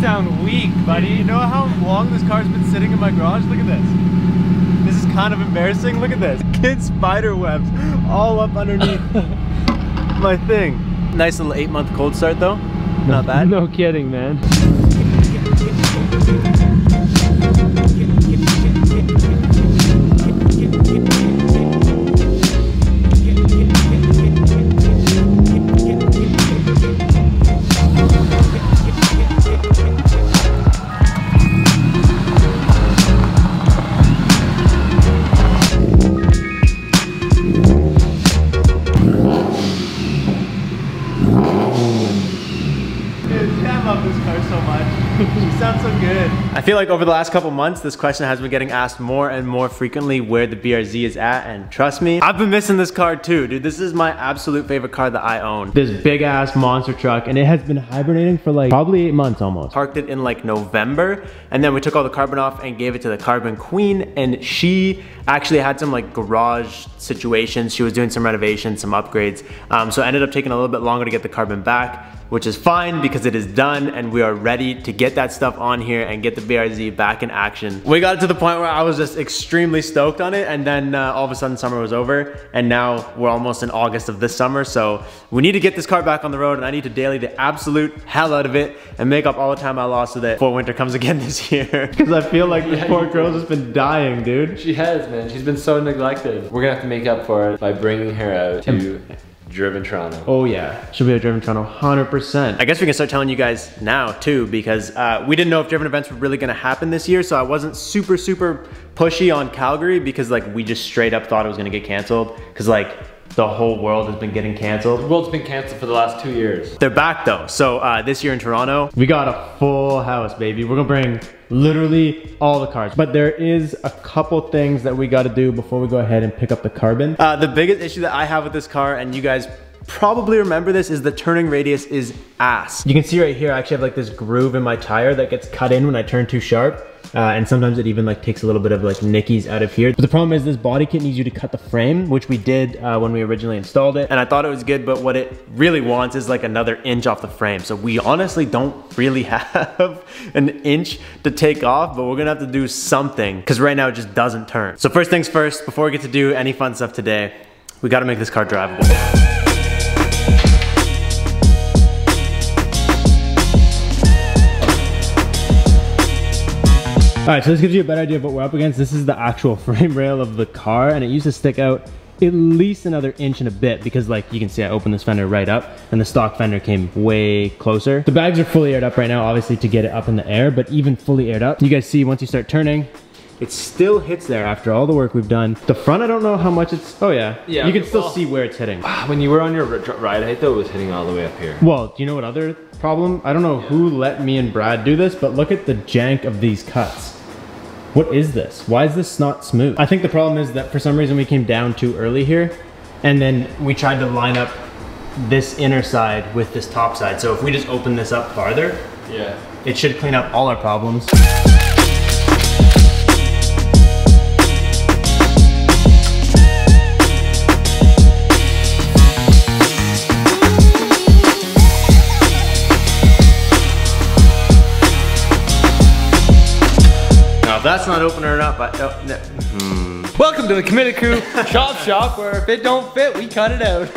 sound weak, buddy. You know how long this car's been sitting in my garage? Look at this. This is kind of embarrassing. Look at this. Kid spider webs all up underneath my thing. Nice little 8-month cold start though. Not bad. No kidding, man. I feel like over the last couple months, this question has been getting asked more and more frequently where the BRZ is at, and trust me, I've been missing this car too, dude. This is my absolute favorite car that I own. This big ass monster truck, and it has been hibernating for like probably 8 months almost. Parked it in like November, and then we took all the carbon off and gave it to the carbon queen, and she actually had some like garage situations. She was doing some renovations, some upgrades, so it ended up taking a little bit longer to get the carbon back, which is fine because it is done and we are ready to get that stuff on here and get the BRZ back in action. We got it to the point where I was just extremely stoked on it, and then all of a sudden summer was over, and now we're almost in August of this summer, so we need to get this car back on the road, and I need to daily the absolute hell out of it and make up all the time I lost with it before winter comes again this year. Because I feel like this poor girl's just been dying, dude. She has, man. She's been so neglected. We're gonna have to make up for it by bringing her out to Driven Toronto. Oh yeah, she'll be at Driven Toronto 100%. I guess we can start telling you guys now too, because we didn't know if Driven events were really gonna happen this year, so I wasn't super pushy on Calgary, because like we just straight up thought it was gonna get canceled, because like the whole world has been getting canceled. The world's been canceled for the last 2 years. They're back though, so this year in Toronto, we got a full house, baby. We're gonna bring literally all the cars, but there is a couple things that we got to do before we go ahead and pick up the carbon. The biggest issue that I have with this car, and you guys probably remember this, is the turning radius is ass. You can see right here, I actually have like this groove in my tire that gets cut in when I turn too sharp. And sometimes it even like takes a little bit of like nickies out of here. But the problem is this body kit needs you to cut the frame, which we did when we originally installed it. And I thought it was good, but what it really wants is like another inch off the frame. So we honestly don't really have an inch to take off, but we're gonna have to do something, because right now it just doesn't turn. So first things first, before we get to do any fun stuff today, we gotta make this car drivable. All right, so this gives you a better idea of what we're up against. This is the actual frame rail of the car, and it used to stick out at least another inch and a bit, because like you can see I opened this fender right up and the stock fender came way closer. The bags are fully aired up right now, obviously to get it up in the air, but even fully aired up, you guys see once you start turning, it still hits there after all the work we've done. The front, I don't know how much it's, oh yeah, you can still see where it's hitting. When you were on your ride height though, it was hitting all the way up here. Well, do you know what other problem? I don't know who let me and Brad do this, but look at the jank of these cuts. What is this? Why is this not smooth? I think the problem is that for some reason we came down too early here, and then we tried to line up this inner side with this top side. So if we just open this up farther, it should clean up all our problems. That's not opening it up. Welcome to the Committed Crew shop, where if it don't fit, we cut it out.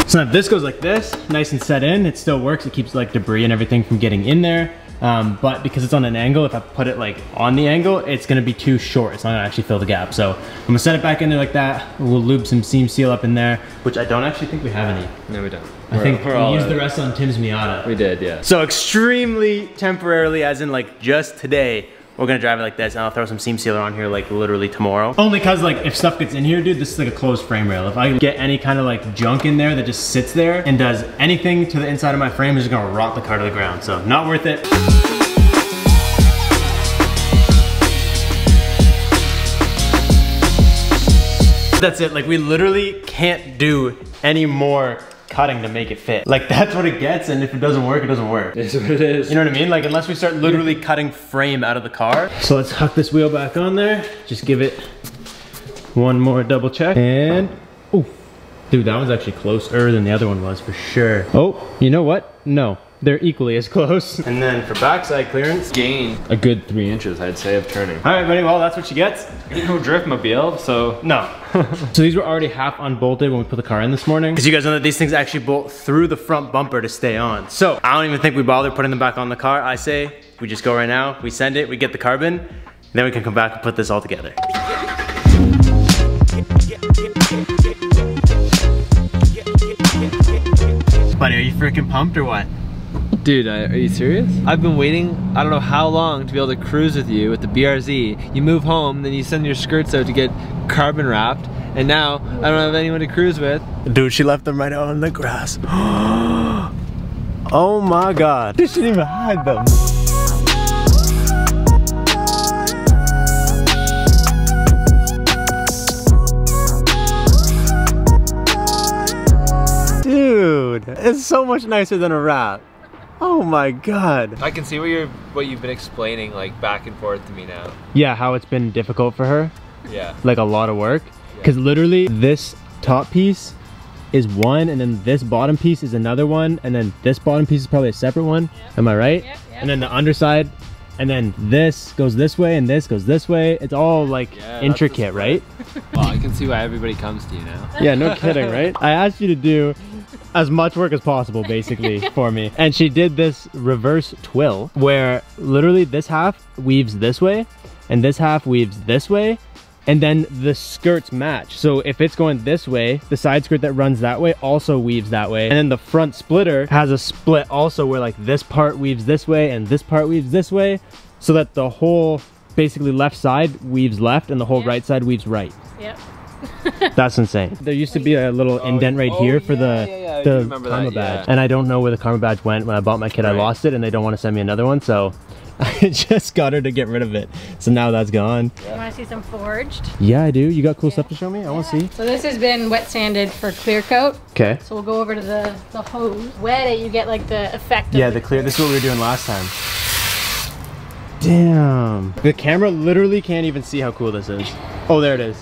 So now this goes like this, nice and set in. It still works. It keeps like debris and everything from getting in there. But because it's on an angle, if I put it like on the angle, it's gonna be too short. It's not gonna actually fill the gap. So I'm gonna set it back in there like that. We'll lube some seam seal up in there, which I don't actually think we have any. No, we don't. I think we used the rest on Tim's Miata. We did, yeah. So extremely temporarily, as in like just today, we're gonna drive it like this, and I'll throw some seam sealer on here like literally tomorrow. Only cause like if stuff gets in here, dude, this is like a closed frame rail. If I get any kind of like junk in there that just sits there and does anything to the inside of my frame, it's just gonna rot the car to the ground. So not worth it. That's it, like we literally can't do any more cutting to make it fit. Like that's what it gets, and if it doesn't work, it doesn't work. It's what it is. You know what I mean? Like unless we start literally cutting frame out of the car. So let's huck this wheel back on there. Just give it one more double check. And, ooh. Dude, that one's actually closer than the other one was for sure. Oh, you know what? No, they're equally as close. And then for backside clearance, gain a good 3 inches, I'd say, of turning. All right, buddy, well, that's what she gets. Ain't no driftmobile, so. No. So these were already half unbolted when we put the car in this morning. Because you guys know that these things actually bolt through the front bumper to stay on. So I don't even think we bother putting them back on the car. I say we just go right now, we send it, we get the carbon, and then we can come back and put this all together. Buddy, are you freaking pumped or what? Dude, are you serious? I've been waiting, I don't know how long, to be able to cruise with you with the BRZ. You move home, then you send your skirts out to get carbon wrapped, and now I don't have anyone to cruise with. Dude, she left them right out on the grass. Oh my God. She didn't even hide them. Dude, it's so much nicer than a wrap. Oh my God. I can see what you've been explaining, like back and forth to me now. Yeah, how it's been difficult for her. Yeah. Like a lot of work. Because literally this top piece is one, and then this bottom piece is another one, and then this bottom piece is probably a separate one. Yep. Am I right? Yep, yep. And then the underside, and then this goes this way, and this goes this way. It's all like intricate, right? Well, I can see why everybody comes to you now. Yeah, no kidding, right? I asked you to do as much work as possible basically for me, and she did this reverse twill where literally this half weaves this way and this half weaves this way, and then the skirts match. So if it's going this way, the side skirt that runs that way also weaves that way, and then the front splitter has a split also where like this part weaves this way and this part weaves this way, so that the whole basically left side weaves left and the whole right side weaves right. Yep. That's insane. There used to be a little indent right here for the Karma badge. And I don't know where the Karma badge went. When I bought my kit, I lost it, and they don't want to send me another one, so I just got her to get rid of it. So now that's gone. You want to see some forged? Yeah, I do. You got cool stuff to show me? I want to see. So this has been wet sanded for clear coat. Okay. So we'll go over to the hose. Wet it, you get like the effect of the clear. This is what we were doing last time. Damn. The camera literally can't even see how cool this is. Oh, there it is.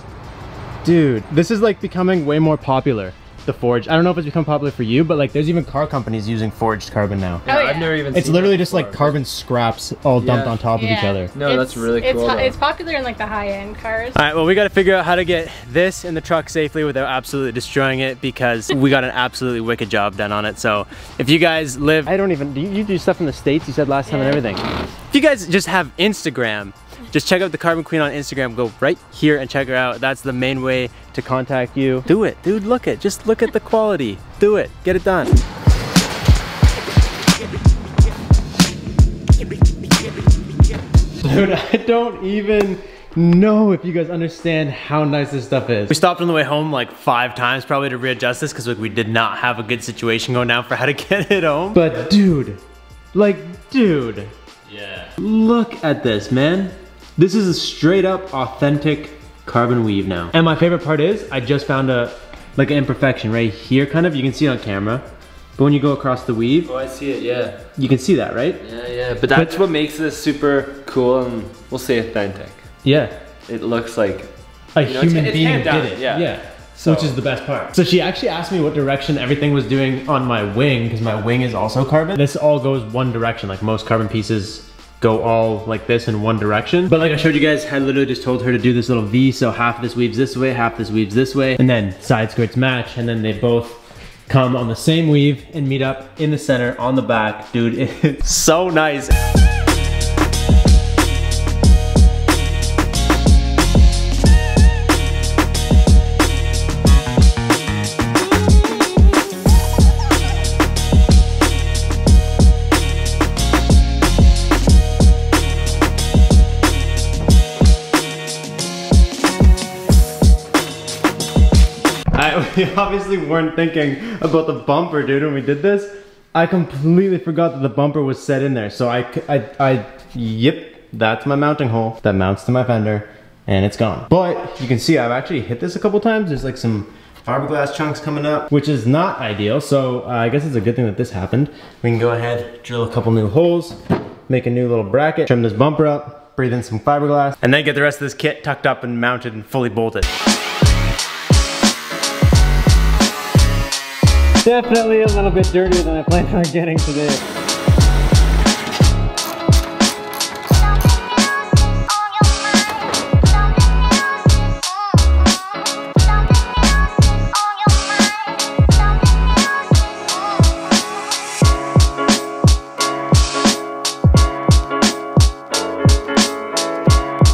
Dude, this is like becoming way more popular, the forged. I don't know if it's become popular for you, but like there's even car companies using forged carbon now. Yeah, I've never even It's literally just like carbon scraps all dumped on top of each other. No, that's really cool. It's popular in like the high-end cars. All right, well, we got to figure out how to get this in the truck safely without absolutely destroying it, because we got an absolutely wicked job done on it. So if you guys live, you do stuff in the States, you said last time, and everything. If you guys just have Instagram, just check out the Carbon Queen on Instagram. Go right here and check her out. That's the main way to contact you. Do it, dude. Just look at the quality. Do it. Get it done. Dude, I don't even know if you guys understand how nice this stuff is. We stopped on the way home like 5 times probably to readjust this, because we did not have a good situation going down for how to get it home. But dude, dude. Yeah. Look at this, man. This is a straight up authentic carbon weave now. And my favorite part is I just found an imperfection right here, kind of. You can see it on camera. But when you go across the weave, oh, I see it, yeah. You can see that, right? Yeah. But that's what makes this super cool, and we'll say authentic. Yeah. It looks like a human being did it. Yeah. So, which is the best part. So she actually asked me what direction everything was doing on my wing, because my wing is also carbon. This all goes one direction, like most carbon pieces go all like this in one direction. But like I showed you guys, I literally just told her to do this little V, so half of this weaves this way, half this weaves this way, and then side skirts match, and then they both come on the same weave and meet up in the center on the back. Dude, it's so nice. We obviously weren't thinking about the bumper, dude, when we did this. I completely forgot that the bumper was set in there. So yep, that's my mounting hole that mounts to my fender, and it's gone. But you can see I've actually hit this a couple times. There's like some fiberglass chunks coming up, which is not ideal. So I guess it's a good thing that this happened. We can go ahead, drill a couple new holes, make a new little bracket, trim this bumper up, breathe in some fiberglass, and then get the rest of this kit tucked up and mounted and fully bolted. Definitely a little bit dirtier than I planned on getting today.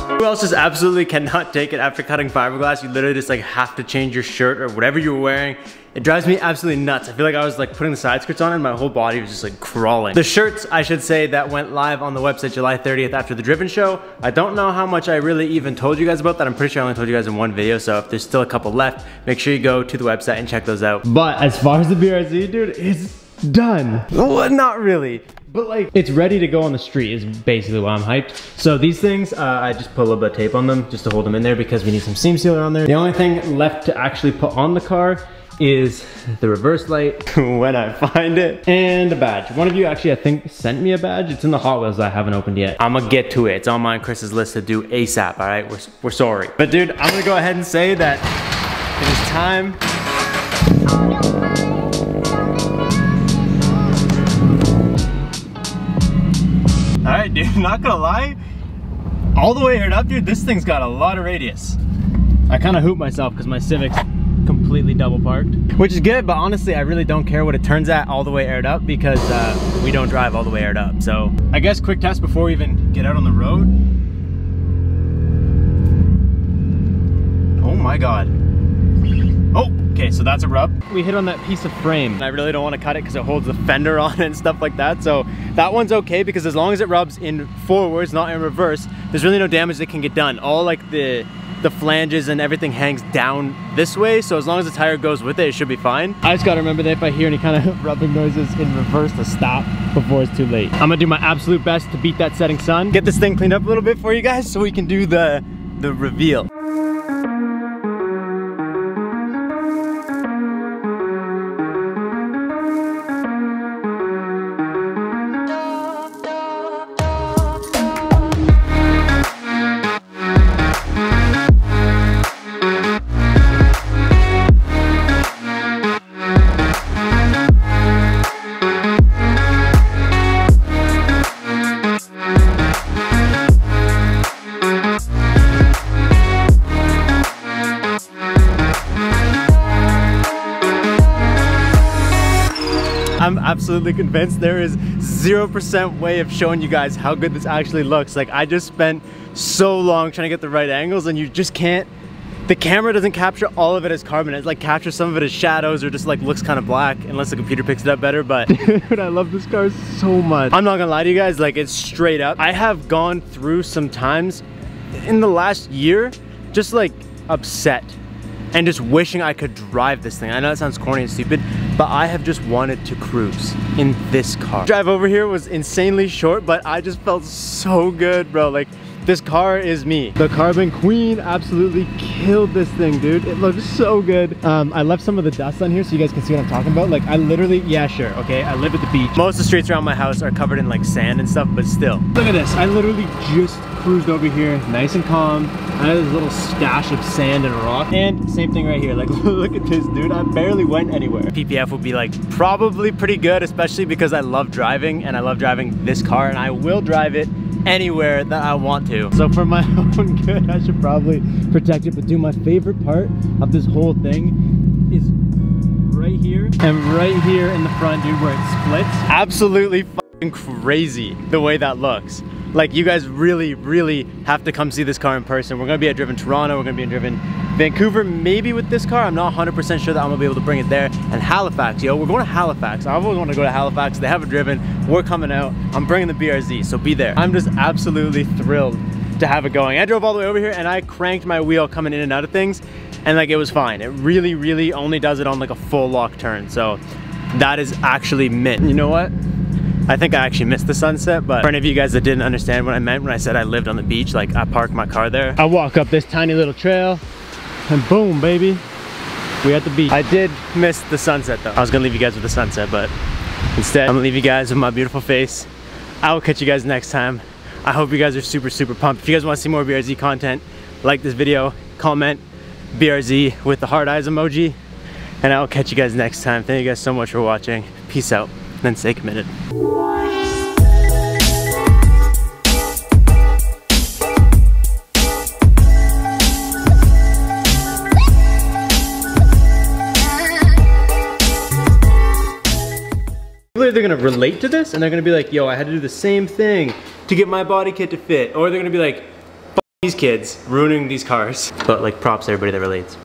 Who else just absolutely cannot take it after cutting fiberglass? You literally just like have to change your shirt or whatever you were wearing. It drives me absolutely nuts. I feel like I was like putting the side skirts on and my whole body was just like crawling. The shirts, I should say, that went live on the website July 30th after the Driven show. I don't know how much I really even told you guys about that. I'm pretty sure I only told you guys in one video. So if there's still a couple left, make sure you go to the website and check those out. But as far as the BRZ, dude, it's done. Well, not really. But like, it's ready to go on the street is basically why I'm hyped. So these things, I just put a little bit of tape on them just to hold them in there because we need some seam sealer on there. The only thing left to actually put on the car is the reverse light when I find it, and a badge. One of you actually, I think, sent me a badge. It's in the Hot Wheels that I haven't opened yet. I'm gonna get to it. It's on my and Chris's list to do ASAP, all right? We're sorry. But dude, I'm gonna go ahead and say that it is time. All right, dude, not gonna lie. All the way aired up, dude, this thing's got a lot of radius. I kind of hoop myself because my Civic's completely double parked, which is good, but honestly I really don't care what it turns at all the way aired up because we don't drive all the way aired up. So I guess quick test before we even get out on the road. Oh my god. Oh, okay, so that's a rub. We hit on that piece of frame and I really don't want to cut it because it holds the fender on it and stuff like that. So that one's okay because as long as it rubs in forwards, not in reverse, there's really no damage that can get done. All like the flanges and everything hangs down this way, so as long as the tire goes with it, it should be fine. I just gotta remember that if I hear any kind of rubbing noises in reverse to stop before it's too late. I'm gonna do my absolute best to beat that setting sun. Get this thing cleaned up a little bit for you guys so we can do the reveal. I'm absolutely convinced there is 0% way of showing you guys how good this actually looks. Like, I just spent so long trying to get the right angles and you just can't. The camera doesn't capture all of it as carbon. It like captures some of it as shadows or just like looks kind of black unless the computer picks it up better. But dude, I love this car so much. I'm not gonna lie to you guys, like it's straight up. I have gone through some times in the last year just like upset and just wishing I could drive this thing. I know that sounds corny and stupid, but I have just wanted to cruise in this car. Drive over here was insanely short, but I just felt so good, bro. Like, this car is me. The Carbon Queen absolutely killed this thing, dude. It looks so good. I left some of the dust on here so you guys can see what I'm talking about. Like, I literally, yeah, sure, okay, I live at the beach. Most of the streets around my house are covered in like sand and stuff, but still. Look at this, I literally just cruised over here, nice and calm. I had this little stash of sand and rock. And same thing right here, like look at this, dude. I barely went anywhere. PPF would be like probably pretty good, especially because I love driving and I love driving this car and I will drive it anywhere that I want to. So for my own good, I should probably protect it. But dude, my favorite part of this whole thing is right here and right here in the front, dude, where it splits. Absolutely fucking crazy the way that looks. Like, you guys really, really have to come see this car in person. We're gonna be at Driven Toronto, we're gonna be in Driven Vancouver, maybe with this car. I'm not 100% sure that I'm gonna be able to bring it there. And Halifax, yo, we're going to Halifax. I've always wanted to go to Halifax. They have a Driven, we're coming out. I'm bringing the BRZ, so be there. I'm just absolutely thrilled to have it going. I drove all the way over here and I cranked my wheel coming in and out of things, and like, it was fine. It really, really only does it on like a full lock turn. So that is actually mint. You know what? I think I actually missed the sunset, but for any of you guys that didn't understand what I meant when I said I lived on the beach, like I parked my car there. I walk up this tiny little trail and boom, baby, We're at the beach. I did miss the sunset though. I was gonna leave you guys with the sunset, but instead I'm gonna leave you guys with my beautiful face. I will catch you guys next time. I hope you guys are super pumped. If you guys want to see more BRZ content, like this video, comment BRZ with the heart eyes emoji, and I will catch you guys next time. Thank you guys so much for watching. Peace out, and stay committed. They're gonna relate to this and they're gonna be like, yo, I had to do the same thing to get my body kit to fit. Or they're gonna be like, f these kids ruining these cars. But like, props to everybody that relates.